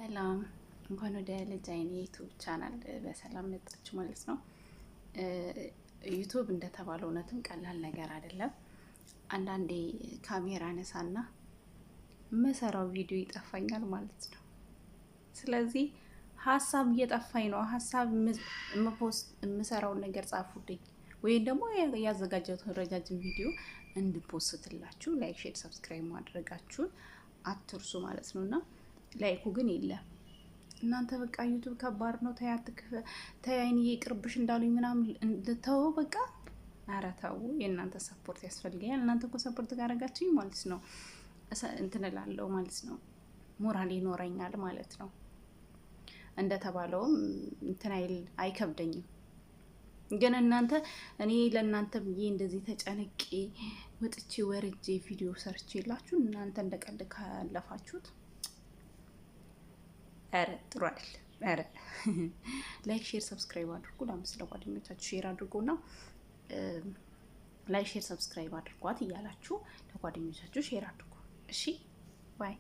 ሰላም እንኳን ወደ ልጅ አይኔ ዩቱብ ቻናል በሰላም መጣችሁ ማለት ነው። ዩቱብ እንደተባለው እውነትም ቀላል ነገር አይደለም። አንዳንዴ ካሜራ ነሳና መሰራው ቪዲዮ ይጠፋኛል ማለት ነው። ስለዚህ ሀሳብ እየጠፋኝ ነው። ሀሳብ የምሰራውን ነገር ጻፉልኝ፣ ወይም ደግሞ ያዘጋጀሁት ረጃጅም ቪዲዮ እንድፖስትላችሁ ላይክ፣ ሼር፣ ሰብስክራይብ ማድረጋችሁን አትርሱ ማለት ነውና ላይኩ ግን የለም። እናንተ በቃ ዩቱብ ከባድ ነው፣ ተያይን ይቅርብሽ እንዳሉኝ ምናምን እንድተው በቃ ኧረ ተው። የእናንተ ሰፖርት ያስፈልገኛል። እናንተ እኮ ሰፖርት ካደረጋችሁኝ ማለት ነው እንትን እላለሁ ማለት ነው፣ ሞራል ይኖረኛል ማለት ነው። እንደተባለውም እንትን አይከብደኝም። ግን እናንተ እኔ ለእናንተ ብዬ እንደዚህ ተጨነቄ ወጥቼ ወርጄ ቪዲዮ ሰርቼ የላችሁ እናንተ እንደቀልድ ካለፋችሁት ኧረ ጥሩ አይደል። ኧረ ላይክ ሼር ሰብስክራይብ አድርጉ። ለአምስት ለጓደኞቻችሁ ሼር አድርጉና ላይክ ሼር ሰብስክራይብ አድርጓት እያላችሁ ለጓደኞቻችሁ ሼር አድርጉ። እሺ ባይ